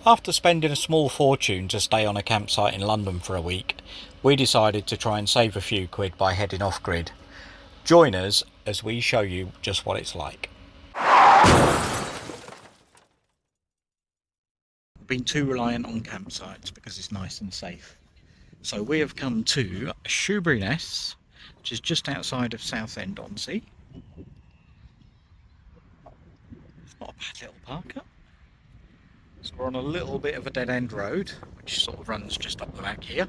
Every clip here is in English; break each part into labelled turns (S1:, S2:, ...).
S1: After spending a small fortune to stay on a campsite in London for a week, we decided to try and save a few quid by heading off-grid. Join us as we show you just what it's like. Been too reliant on campsites because it's nice and safe. So we have come to Shoeburyness, which is just outside of Southend-on-Sea. It's not a bad little park up. So we're on a little bit of a dead-end road, which sort of runs just up the back here.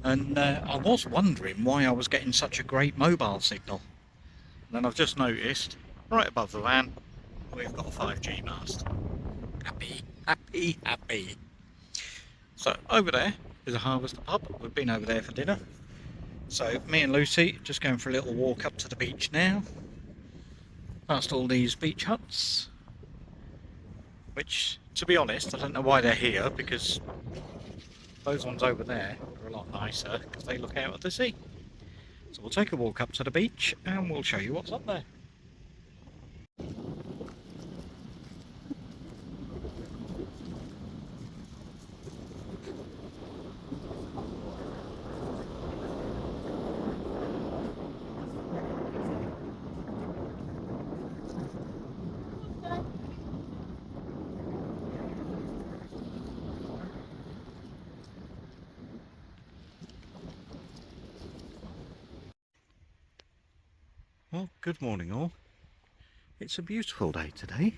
S1: And I was wondering why I was getting such a great mobile signal. And then I've just noticed, right above the van, we've got a 5G mast. Happy, happy, happy. So over there is a Harvester pub. We've been over there for dinner. So me and Lucy just going for a little walk up to the beach now. Past all these beach huts. Which, to be honest, I don't know why they're here, because those ones over there are a lot nicer because they look out at the sea. So we'll take a walk up to the beach and we'll show you what's up there. Well, good morning all. It's a beautiful day today.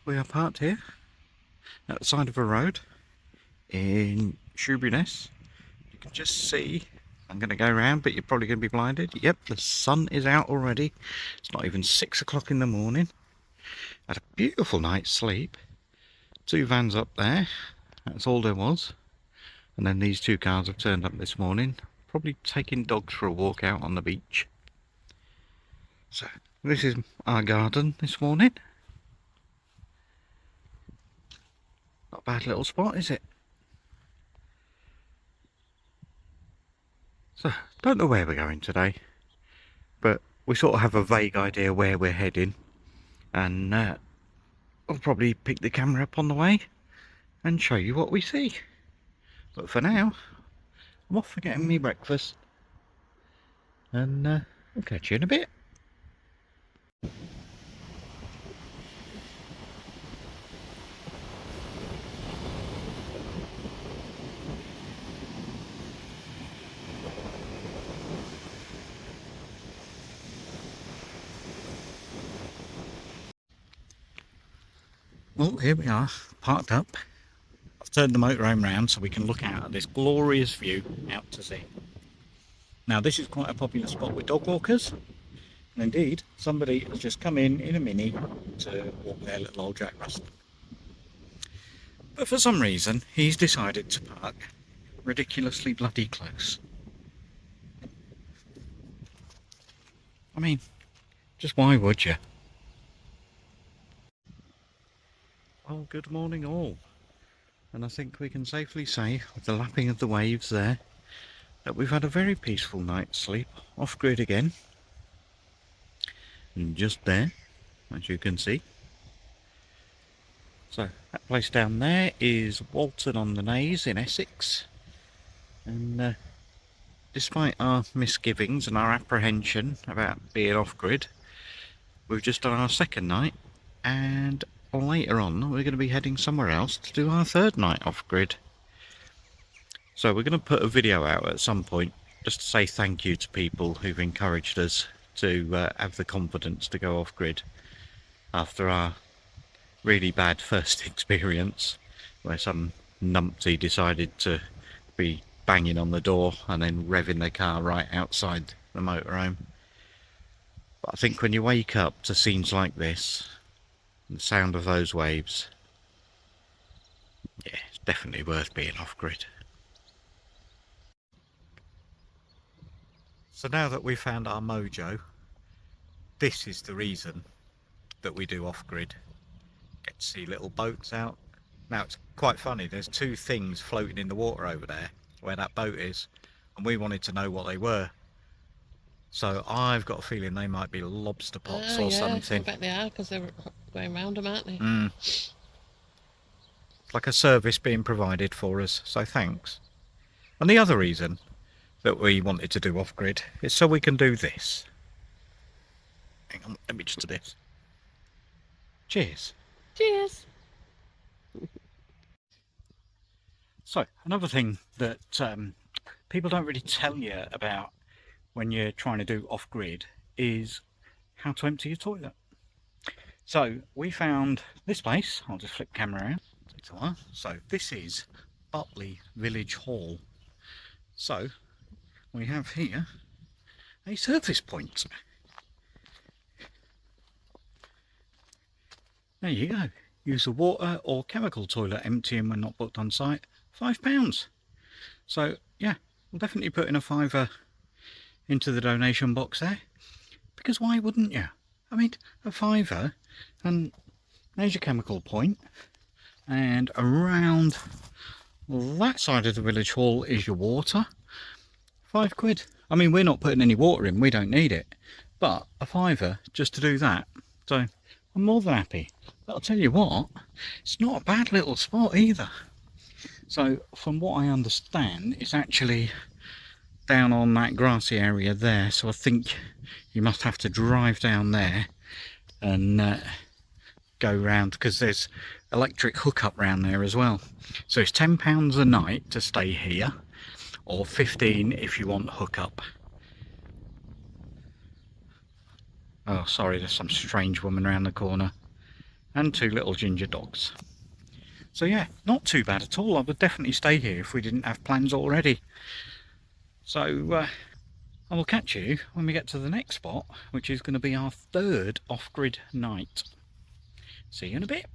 S1: We are parked here at the side of a road in Shoeburyness. You can just see, I'm going to go around, but you're probably going to be blinded. Yep, the sun is out already. It's not even 6 o'clock in the morning. Had a beautiful night's sleep. 2 vans up there, that's all there was. And then these 2 cars have turned up this morning, probably taking dogs for a walk out on the beach. So this is our garden this morning. Not a bad little spot, is it? So, don't know where we're going today, but we sort of have a vague idea where we're heading, and I'll probably pick the camera up on the way and show you what we see. But for now, I'm off for getting me breakfast, and I'll catch you in a bit. Well, here we are, parked up. I've turned the motorhome round so we can look out at this glorious view out to sea. Now this is quite a popular spot with dog walkers, and indeed somebody has just come in a Mini to walk their little old Jack Russell. But for some reason he's decided to park ridiculously bloody close. I mean, just why would you? Well, good morning all. And I think we can safely say, with the lapping of the waves there, that we've had a very peaceful night's sleep, off-grid again. And just there, as you can see. So, that place down there is Walton-on-the-Naze in Essex. And despite our misgivings and our apprehension about being off-grid, we've just done our second night, and later on we're going to be heading somewhere else to do our third night off-grid. So we're going to put a video out at some point just to say thank you to people who've encouraged us to have the confidence to go off-grid after our really bad first experience where some numpty decided to be banging on the door and then revving their car right outside the motorhome. But I think when you wake up to scenes like this, the sound of those waves, yeah, it's definitely worth being off-grid. So now that we've found our mojo, this is the reason that we do off-grid. Get to see little boats out. Now it's quite funny, there's 2 things floating in the water over there where that boat is, and we wanted to know what they were. So I've got a feeling they might be lobster pots or
S2: yeah,
S1: something.
S2: I bet they are, because they're going round them, aren't they?
S1: Mm. like a service being provided for us, so thanks. And the other reason that we wanted to do off-grid is so we can do this. Hang on, let me just do this. Cheers.
S2: Cheers.
S1: So, another thing that people don't really tell you about when you're trying to do off-grid is how to empty your toilet. So, we found this place. I'll just flip camera around. So, this is Butley Village Hall. So, we have here a service point. There you go. Use the water or chemical toilet emptying when not booked on site. £5. So yeah, we'll definitely put in a £5 into the donation box there, because why wouldn't you? I mean, a £5, and there's your chemical point, and around that side of the village hall is your water. £5. I mean, we're not putting any water in, we don't need it, but a £5 just to do that. So I'm more than happy. But I'll tell you what, it's not a bad little spot either. So from what I understand, it's actually down on that grassy area there. So I think you must have to drive down there and go round, because there's electric hookup round there as well. So it's £10 a night to stay here, or 15 if you want hookup. Oh, sorry, there's some strange woman around the corner. And 2 little ginger dogs. So yeah, not too bad at all. I would definitely stay here if we didn't have plans already. So I will catch you when we get to the next spot, which is going to be our 3rd off-grid night. See you in a bit.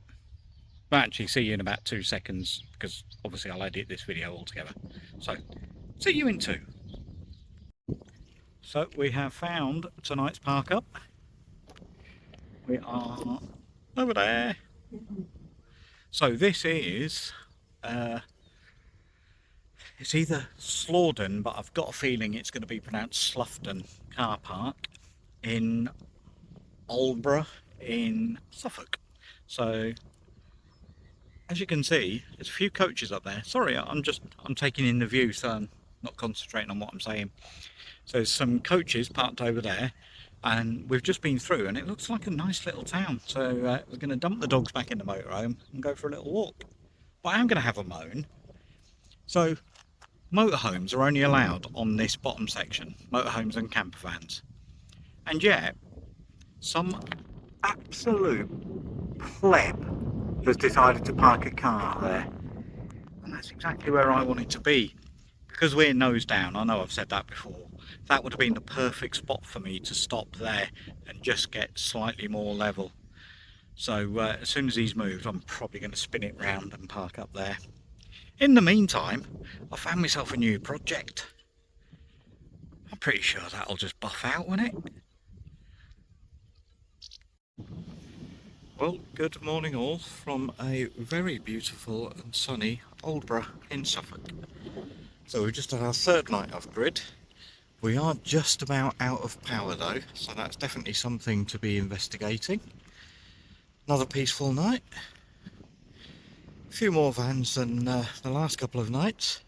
S1: Well, actually, see you in about 2 seconds, because obviously I'll edit this video all together. So, see you in 2. So we have found tonight's park up. We are over there. So this is it's either Slawden, but I've got a feeling it's going to be pronounced Slufton car park in Aldborough in Suffolk. So as you can see, there's a few coaches up there. Sorry, I'm taking in the view, so I'm not concentrating on what I'm saying. So there's some coaches parked over there, and we've just been through, and it looks like a nice little town. So we're going to dump the dogs back in the motorhome and go for a little walk. But I am going to have a moan. So motorhomes are only allowed on this bottom section, motorhomes and camper vans, and yet some absolute pleb has decided to park a car there, and that's exactly where I wanted to be, because we're nose down. I know I've said that before. That would have been the perfect spot for me to stop there and just get slightly more level. So as soon as he's moved, I'm probably going to spin it round and park up there. In the meantime, I found myself a new project. I'm pretty sure that'll just buff out, won't it? Well, good morning all from a very beautiful and sunny Aldborough in Suffolk. So we've just had our 3rd night off grid. We are just about out of power though, so that's definitely something to be investigating. Another peaceful night. A few more vans than the last couple of nights.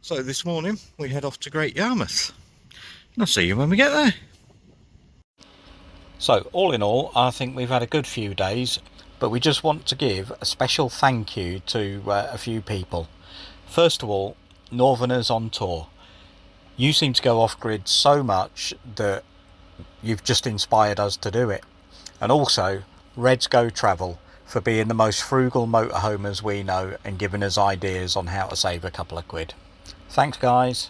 S1: So this morning we head off to Great Yarmouth. And I'll see you when we get there. So all in all, I think we've had a good few days, but we just want to give a special thank you to a few people. First of all, Northerners on tour. You seem to go off grid so much that you've just inspired us to do it. And also Reds Go Travel for being the most frugal motorhomers we know and giving us ideas on how to save a couple of quid. Thanks guys.